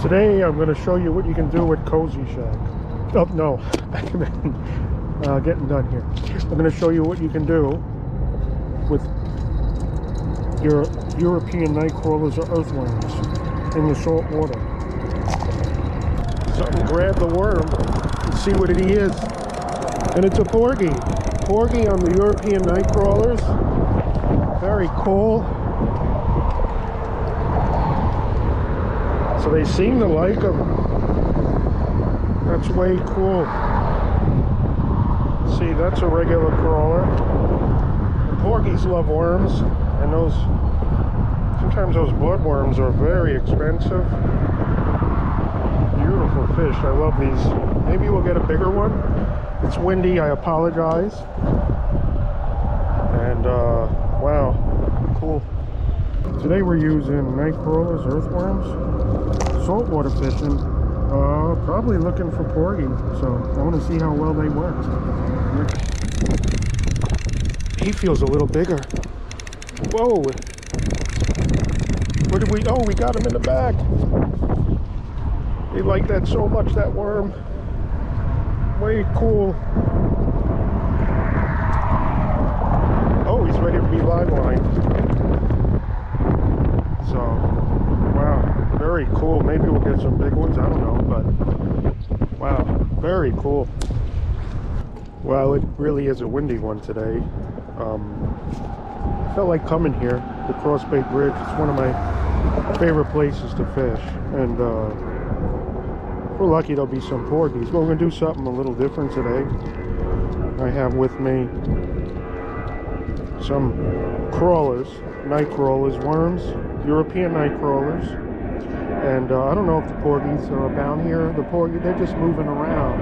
Today I'm going to show you what you can do with Cozy Shack. Oh no, getting done here. I'm going to show you what you can do with your European Nightcrawlers or earthworms in the salt water. So grab the worm and see what he is. And it's a porgy. Porgy on the European Nightcrawlers. Very cool. So they seem to like them. That's way cool. See, that's a regular crawler. The porgies love worms, and sometimes those bloodworms are very expensive. Beautiful fish. I love these. Maybe we'll get a bigger one. It's windy, I apologize. And wow, cool. Today we're using Nightcrawlers, earthworms, saltwater fishing, probably looking for porgy, so I want to see how well they work. He feels a little bigger. Whoa! Where did we, oh, we got him in the back. They like that so much, that worm. Way cool. Oh, he's ready to be live line. So, wow, very cool. Maybe we'll get some big ones, I don't know, but wow, very cool. Well, it really is a windy one today. I felt like coming here, the Crossbay Bridge. It's one of my favorite places to fish, and we're lucky there'll be some porgies. But we're going to do something a little different today. I have with me some crawlers, Nightcrawlers, worms, European Nightcrawlers, and I don't know if the porgies are down here. The porgy, they're just moving around.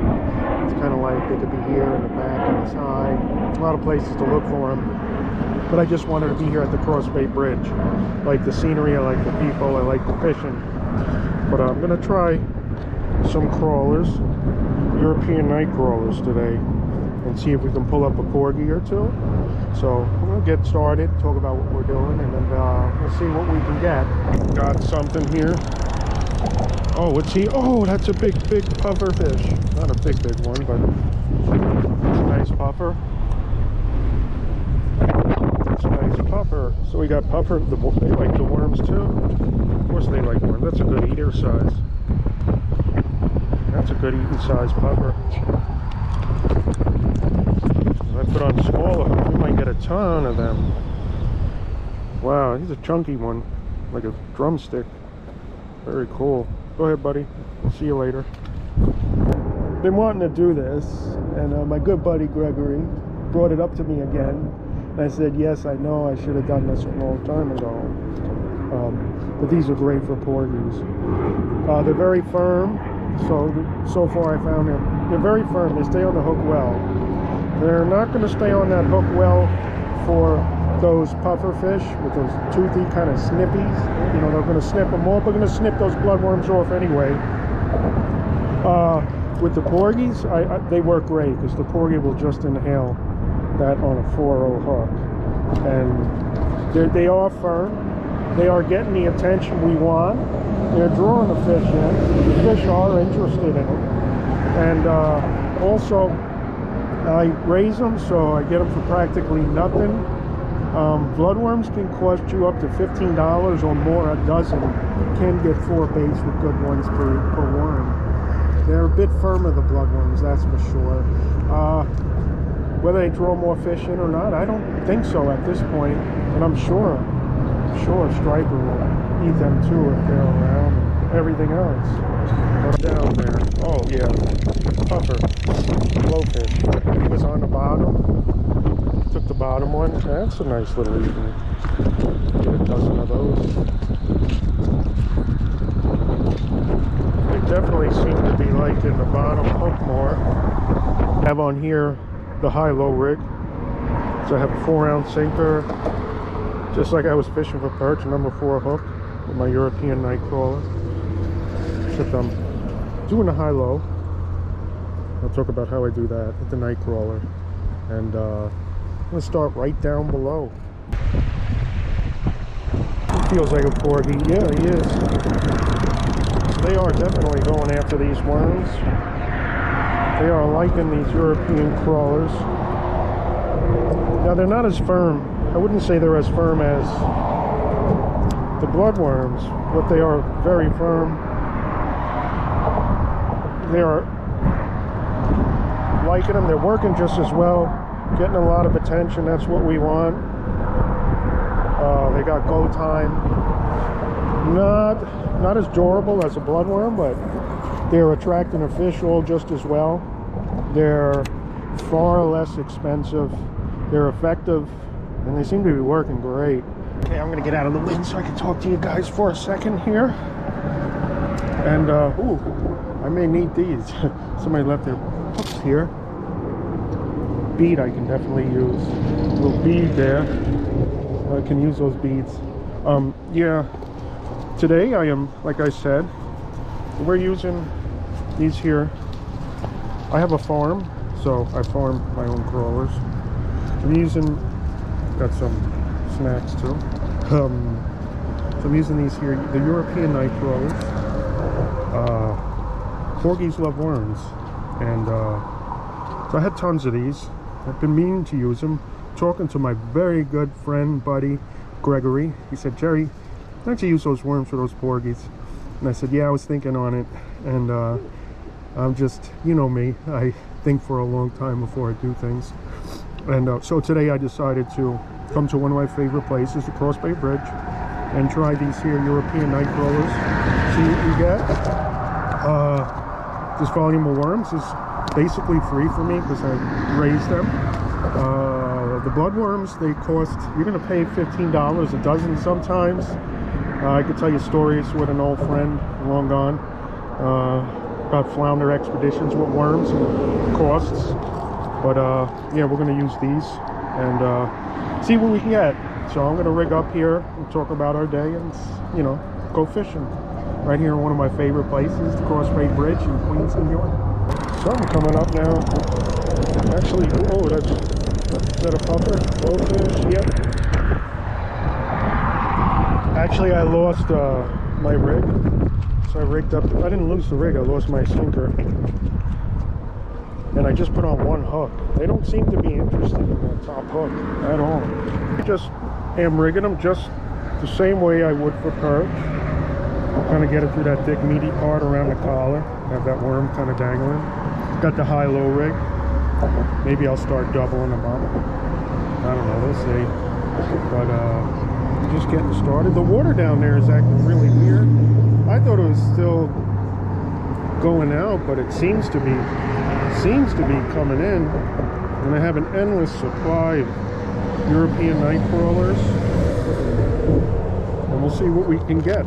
It's kind of like they could be here in the back, on the side. A lot of places to look for them. But I just wanted to be here at the Crossbay Bridge. I like the scenery, I like the people, I like the fishing. But I'm going to try some crawlers, European Nightcrawlers today, and see if we can pull up a porgy or two. So we're going to get started, talk about what we're doing, and then we'll see what we can get. Got something here. Oh, what's he? Oh, that's a big puffer fish. Not a big one, but it's a nice puffer. It's a nice puffer. So we got puffer. They like the worms too. Of course they like worms. That's a good eater size. That's a good eating size puffer. If I put on smaller, we might get a ton of them. Wow, he's a chunky one, like a drumstick. Very cool. Go ahead, buddy. I'll see you later. Been wanting to do this, and my good buddy Gregory brought it up to me again. And I said, yes, I know I should have done this a long time ago. But these are great for porgies. They're very firm. So far I found they're very firm. They stay on the hook well. They're not going to stay on that hook well for those puffer fish with those toothy kind of snippies. You know, they're going to snip them off. We're going to snip those bloodworms off anyway. With the porgies, they work great because the porgy will just inhale that on a 4-0 hook. And they are firm. They are getting the attention we want. They're drawing the fish in. The fish are interested in it. And also, I raise them, so I get them for practically nothing. Bloodworms can cost you up to $15 or more a dozen. You can get 4 baits with good ones per worm. They're a bit firmer, the bloodworms, that's for sure. Whether they draw more fish in or not, I don't think so at this point. And I'm sure striper will eat them too if they're around, and everything else. But down there, oh yeah, puffer, blowfish. He was on the bottom. Took the bottom one. That's a nice little eating. Get a dozen of those. They definitely seem to be liking the bottom hook more. I have on here the high-low rig. So I have a 4-ounce sinker. Just like I was fishing for perch, number 4 hook with my European Nightcrawler. Except I'm doing a high-low. I'll talk about how I do that with the Nightcrawler. And I'm going to start right down below. He feels like a porgy. Yeah, he is. They are definitely going after these worms. They are liking these European crawlers. Now they're not as firm. I wouldn't say they're as firm as the bloodworms, but they are very firm. They are liking them. They're working just as well, getting a lot of attention. That's what we want. They got go time. Not as durable as a bloodworm, but they're attracting a fish all just as well. They're far less expensive. They're effective, and they seem to be working great. Okay, I'm gonna get out of the wind so I can talk to you guys for a second here. And ooh, I may need these. Somebody left their hooks here. Bead I can definitely use. A little bead there. I can use those beads. Yeah, today I am, like I said, we're using these here. I have a farm, so I farm my own crawlers. I'm using, got some snacks too. So I'm using these here, the European Nightcrawlers. Porgies love worms, and so I had tons of these. I've been meaning to use them. Talking to my very good friend, buddy, Gregory. He said, Jerry, why don't you use those worms for those porgies? And I said, yeah, I was thinking on it. And I'm just, you know me, I think for a long time before I do things. And so today I decided to come to one of my favorite places, the Crossbay Bridge, and try these here European Nightcrawlers. See what we get. This volume of worms is basically free for me because I raised them. The bloodworms, they cost, you're going to pay $15 a dozen sometimes. I could tell you stories with an old friend, long gone, about flounder expeditions with worms and costs. But yeah, we're going to use these and see what we can get. So I'm going to rig up here and talk about our day and, you know, go fishing. Right here in one of my favorite places, the Crossbay Bridge in Queens, New York. Something coming up now. Actually, oh, is that a puffer? Blowfish? Yep. Actually, I lost my rig. So I rigged up. I didn't lose the rig, I lost my sinker. And I just put on one hook. They don't seem to be interested in that top hook at all. I just am rigging them just the same way I would for perch. Kind of get it through that thick meaty part around the collar. Have that worm kind of dangling. Got the high-low rig. Maybe I'll start doubling them up. I don't know, we'll see. But just getting started. The water down there is acting really weird. I thought it was still going out, but it seems to be coming in. And I have an endless supply of European Nightcrawlers. And we'll see what we can get.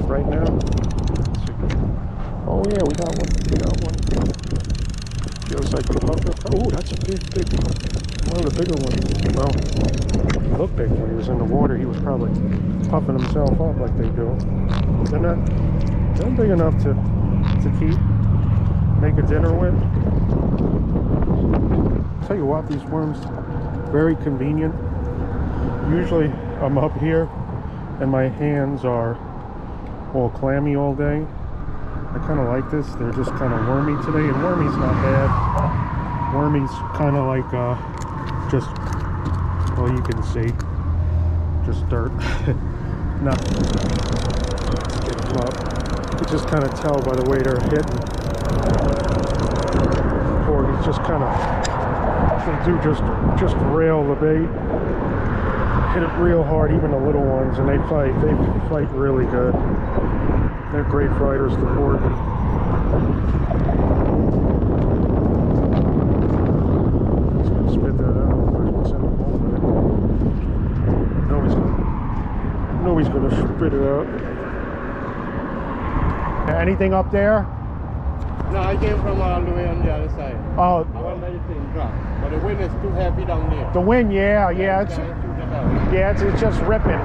Right now. Oh yeah, we got one. Feels like the puffer. Oh, that's a big one. One of the bigger ones. Well, he looked big when he was in the water. He was probably puffing himself up like they do. They're not big enough to make a dinner with. Tell you what, these worms, very convenient. Usually I'm up here and my hands are all clammy all day. I kind of like this. They're just kind of wormy today, and wormy's not bad. Wormy's kind of like just, well, you can see, just dirt. Nothing. Get them up. You can just kind of tell by the way they're hitting. Porgies just kind of, they do just rail the bait. Hit it real hard, even the little ones, and they fight really good. They're great fighters, the porgy. He's gonna spit that out. No, he's gonna spit it out. Anything up there? No, I came from all the way on the other side. Oh, I went by the same drop, but the wind is too heavy down there. The wind, yeah, it's just ripping,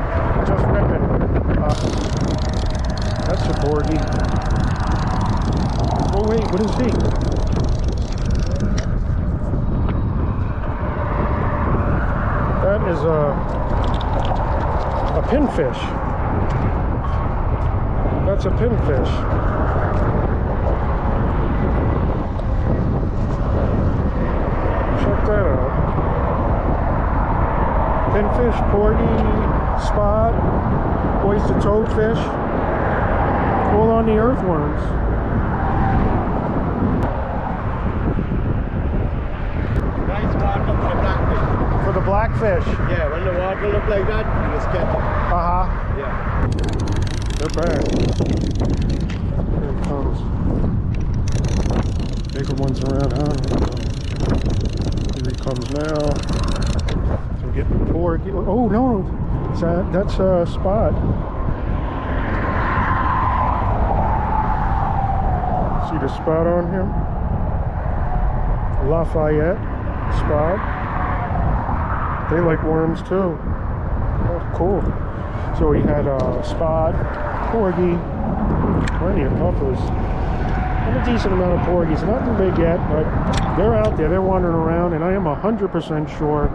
that's a porgy. Oh wait, what is he? That is a pinfish. That's a pinfish. Check that out. Pinfish, porgy, spot, oyster toadfish, all on the earthworms. Nice water for the blackfish. For the blackfish. Yeah, when the water look like that, you just catch it. Uh-huh. Yeah. They're back. Here it comes. Bigger ones around, huh? Here he comes now. So we're getting the porgy. Oh no, that's a spot. See the spot on him? Lafayette spot. They like worms too. Oh, cool. So we had a spot, porgy, plenty of puffers, and a decent amount of porgies. Nothing big yet, but they're out there. They're wandering around, and I am 100% sure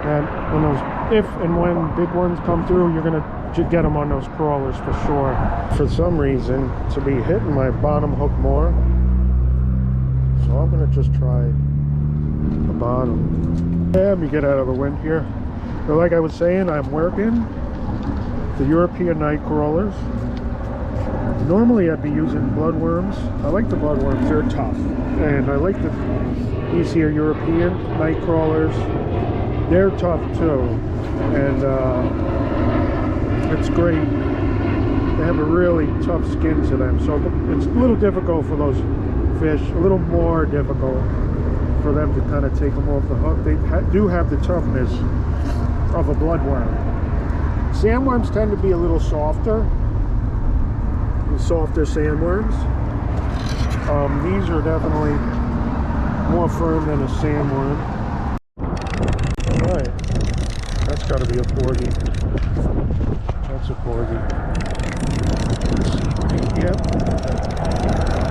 that when those, if and when big ones come through, you're gonna get them on those crawlers for sure. For some reason, to be hitting my bottom hook more, so I'm gonna just try the bottom. Let me get out of the wind here. So like I was saying, I'm working the European Nightcrawlers. Normally I'd be using bloodworms. I like the bloodworms, they're tough. And I like these here European Nightcrawlers. They're tough too. And it's great. They have a really tough skin to them. So it's a little difficult for those fish, a little more difficult for them to kind of take them off the hook. They do have the toughness of a bloodworm. Sandworms tend to be a little softer, sandworms. These are definitely more firm than a sandworm. Alright, that's got to be a porgy. That's a porgy. Yep.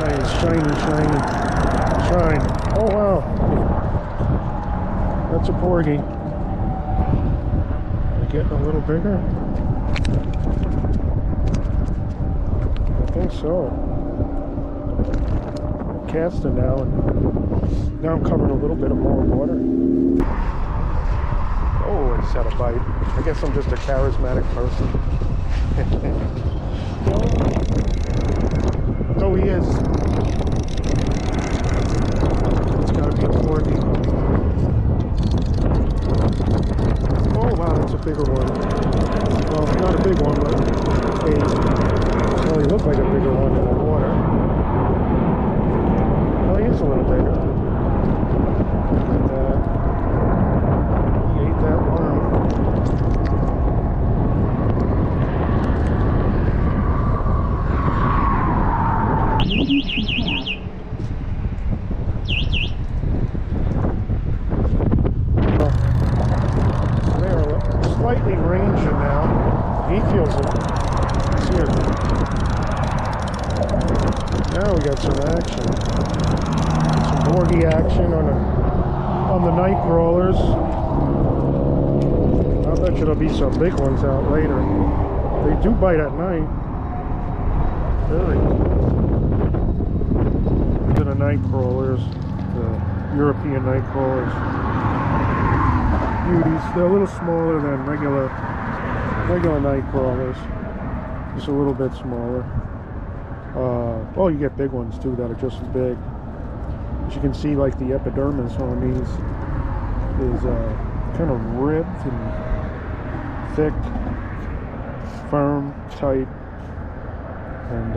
Nice, shiny. Shine. Oh wow. That's a porgy. Getting a little bigger? I think so. I'm casting now, and now I'm covering a little bit of more water. Oh, I just had a bite. I guess I'm just a charismatic person. Oh, he is. It's gotta be a porgy. Oh wow, that's a bigger one. Well, not a big one, but well, he looked like a bigger one in the water. Well, he is a little bigger. And he ate that worm. Slightly ranging now. He feels it. He's here. Now we got some action. Some porgy action on the Nightcrawlers. I bet you there'll be some big ones out later. They do bite at night. Really. These are the Nightcrawlers, the European Nightcrawlers. Beauties. They're a little smaller than regular Nightcrawlers. Just a little bit smaller. Oh, you get big ones too that are just as big. As you can see, like the epidermis on these is kind of ribbed and thick, firm, tight, and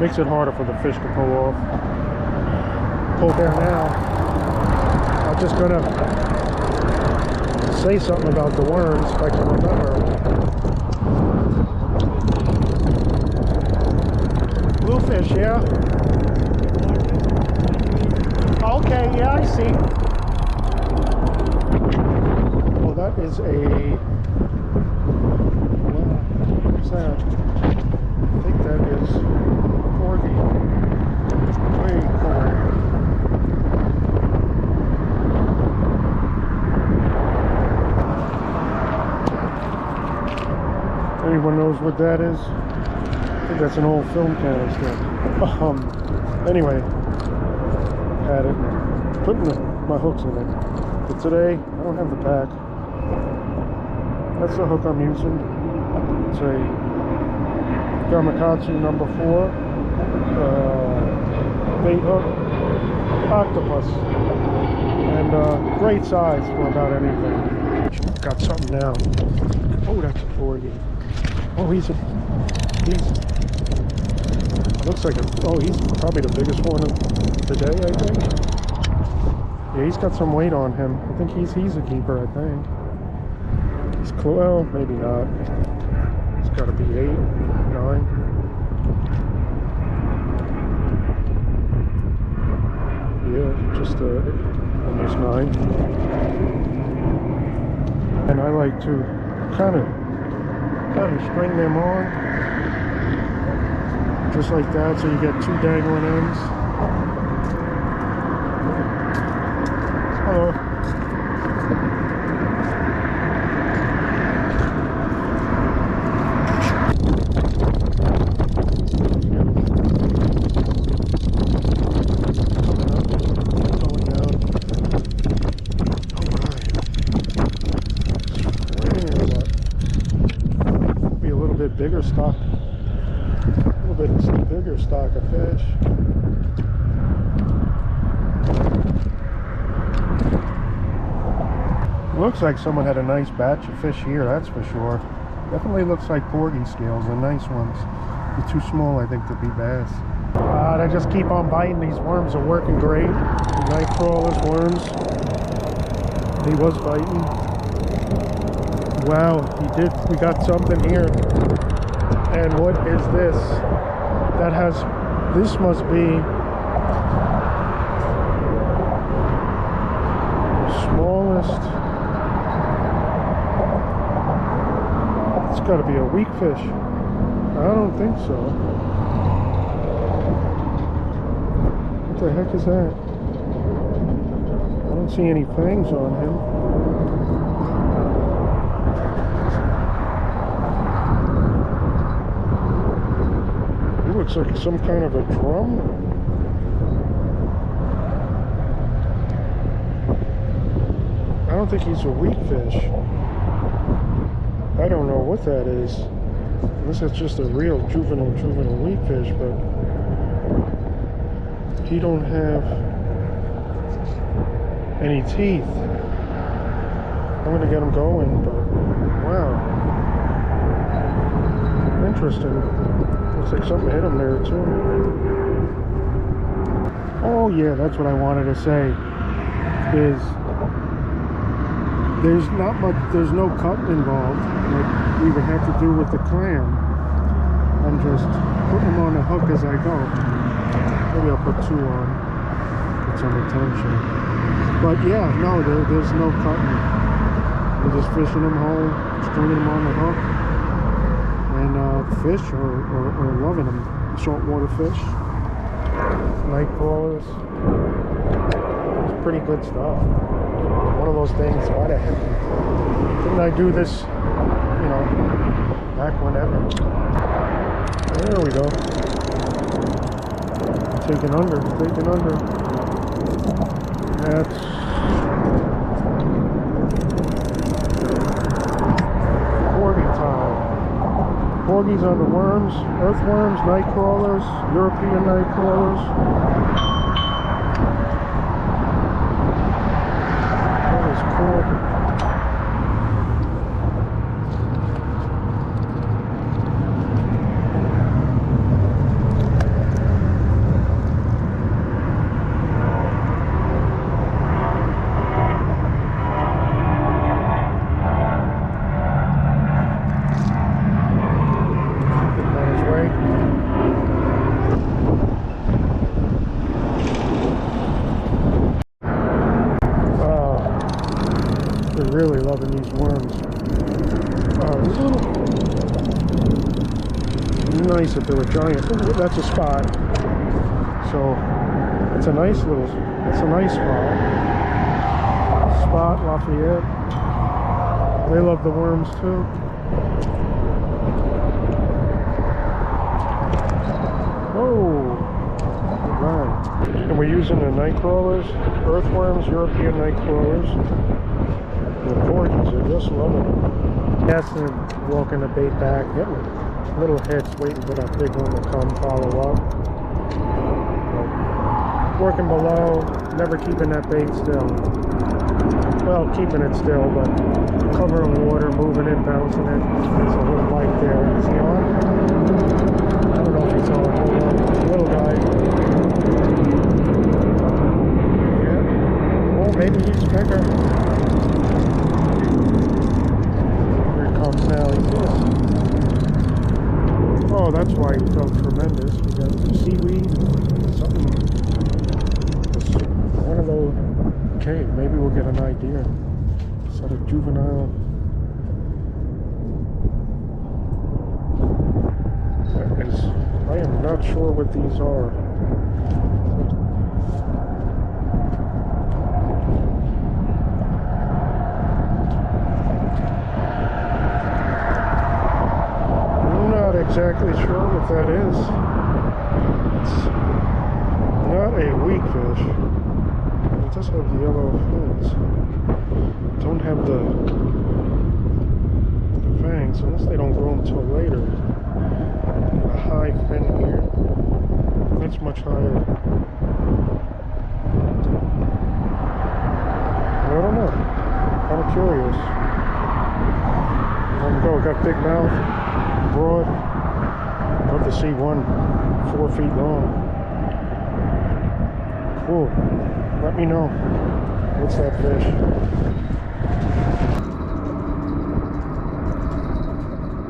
makes it harder for the fish to pull off. Pull there now. I'm just gonna say something about the worms if I can remember. Bluefish, yeah? Okay, yeah, I see. Well, that is a... What's that? I think that is porgy. Way cool. Anyone knows what that is? think that's an old film canister. Anyway, had it, putting my hooks in it. But today, I don't have the pack. That's the hook I'm using. It's a Gamakatsu number 4 bait hook, octopus, and great size for about anything. Got something now. Oh, that's a porgy. Oh, he's looks like he's probably the biggest one of the day, I think. Yeah, he's got some weight on him. I think he's a keeper, I think. He's well, maybe not. It's got to be 8, 9. Yeah, just almost 9. And I like to kind of string them on, just like that, so you get 2 dangling ends. Hello. Bigger stock, a little bit bigger stock of fish. Looks like someone had a nice batch of fish here, that's for sure. Definitely looks like porgy scales, the nice ones. They're too small, I think, to be bass. They just keep on biting. These worms are working great. Nightcrawlers, worms. He was biting. Wow, he did. We got something here. And what is this? That has, this must be the smallest. It's got to be a weak fish. I don't think so. What the heck is that? I don't see any fangs on him. Looks like some kind of a drum. I don't think he's a weak fish. I don't know what that is. This is just a real juvenile weak fish, but he don't have any teeth. I'm gonna get him going, but wow. Interesting. Looks like something hit him there too. Oh yeah, that's what I wanted to say. Is there's not much, there's no cutting involved like we would have to do with the clam. I'm just putting them on the hook as I go. Maybe I'll put 2 on, get some attention. But yeah, no, there's no cutting. I'm just fishing them home, stringing them on the hook. And fish are loving them. Saltwater fish, nightcrawlers. It's pretty good stuff. One of those things, why the heck didn't I do this, you know, back whenever? There we go. Taking under. That's porgy time. Porgies on the worms, earthworms, nightcrawlers, European nightcrawlers. That is cool. Really loving these worms. These little nice if they were giant. Ooh, that's a spot. So it's a nice little. It's a nice spot. Spot Lafayette. They love the worms too. Oh, right. And we're using the Nightcrawlers, earthworms, European Nightcrawlers. The porgies are just loving it. Yes, and walking the bait back, getting little hits, waiting for that big one to come follow up. Working below, never keeping that bait still. Well, keeping it still, but covering water, moving it, bouncing it. There's a little bite there. Is he on? I don't know if he's on. Hold on. It's a little guy. Yeah. Oh, maybe he's bigger. Here it comes now. He's in. Oh, that's why he felt tremendous. We got seaweed, something. One of those. Okay, maybe we'll get an idea. Is that a juvenile? I am not sure what these are. I'm not exactly sure what that is. It's not a weak fish. It does have the yellow fins. Don't have the fangs, unless they don't grow until later. A high fin here. That's much higher. I don't know. Kind of curious. There we go. Got big mouth, broad. Love to see one 4 feet long. Cool. Let me know. What's that fish?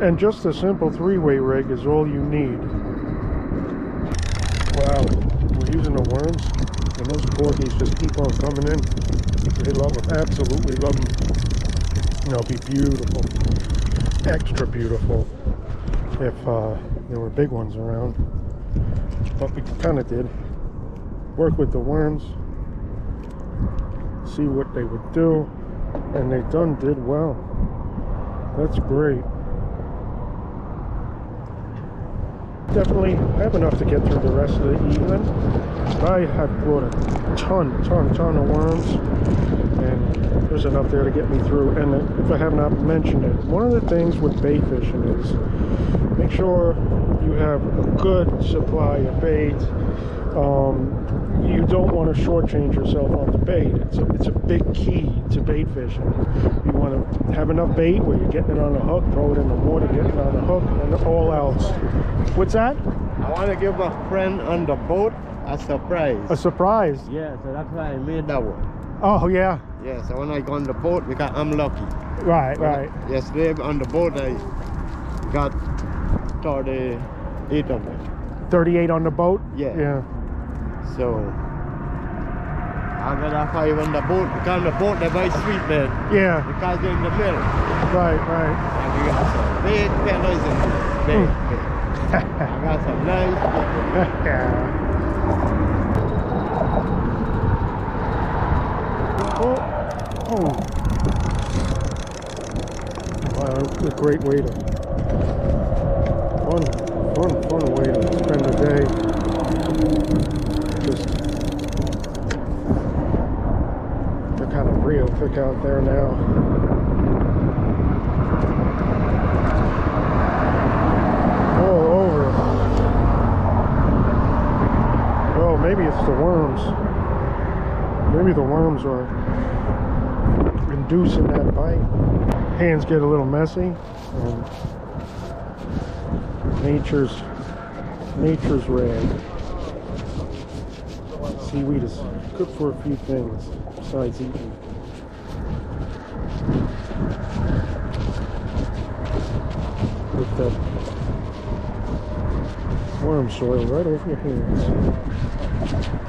And just a simple 3-way rig is all you need. Wow. We're using the worms, and those porgies just keep on coming in. They love them. Absolutely love them. They'll be beautiful. Extra beautiful if there were big ones around. But we kind of did. Work with the worms. See what they would do, and they did well. That's great. Definitely have enough to get through the rest of the evening. I have brought a ton of worms, and there's enough there to get me through. And if I have not mentioned it, one of the things with bait fishing is make sure you have a good supply of bait. You don't want to shortchange yourself on the bait. It's a big key to bait fishing. You want to have enough bait where you're getting it on a hook, throw it in the water, get it on a hook, and all else. What's that? I want to give a friend on the boat a surprise. A surprise? Yeah, so that's why I made that one. Oh, yeah. Yeah, so when I go on the boat, because I'm lucky. Right. Yesterday on the boat, I got 38 of them. 38 on the boat? Yeah. So I got a 5 on the boat, because the boat they buy sweet bed. Yeah. Because they're in the middle. Right. And we got some big fellas in there. Big. I got some nice Yeah. Oh. Wow, that's a great way to fun way to spend the day. Just they're kind of real thick out there now. All over. Well, maybe it's the worms. Maybe the worms are inducing that bite. Hands get a little messy. Nature's rag. Seaweed is good for a few things besides eating. With that worm soil right off your hands.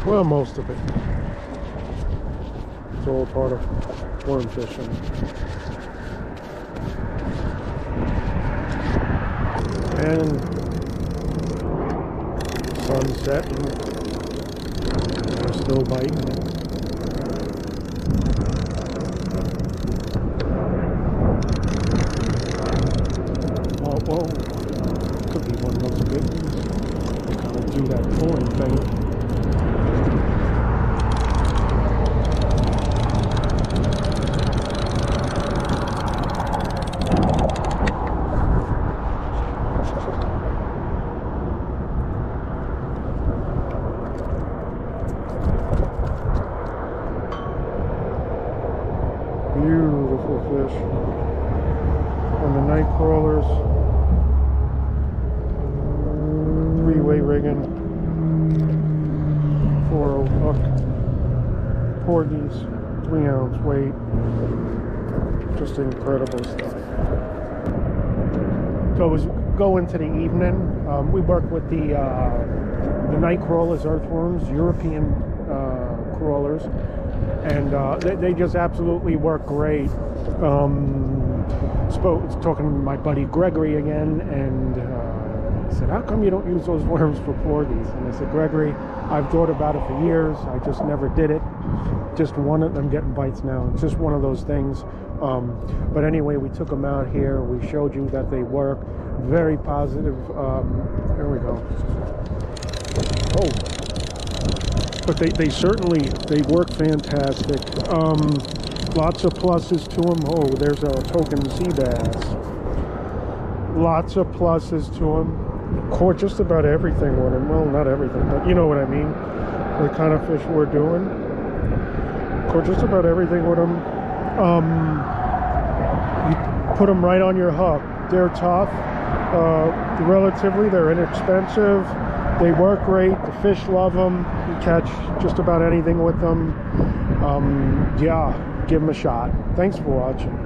Well, most of it. It's all part of worm fishing. And sun setting. They're still biting. Oh, whoa. Could be one of those big ones. They kind of do that pulling thing. Beautiful fish on the Nightcrawlers. Three-way rigging, 4/0 hook, porgies, 3-ounce weight, just incredible stuff. So as we go into the evening, we work with the Nightcrawlers, earthworms, European crawlers, and they just absolutely work great. Talking to my buddy Gregory again, and I said, how come you don't use those worms for porgies? And I said, Gregory, I've thought about it for years. I just never did it. Just one of them getting bites now. It's just one of those things. But anyway, we took them out here. We showed you that they work. Very positive. There we go. Oh, but they certainly, they work fantastic. Lots of pluses to them. Oh, there's a token sea bass. Lots of pluses to them. Caught just about everything with them. Well, not everything, but you know what I mean. The kind of fish we're doing. Caught just about everything with them. You put them right on your hook. They're tough. Relatively, they're inexpensive. They work great. The fish love them. You catch just about anything with them. Yeah, give them a shot. Thanks for watching.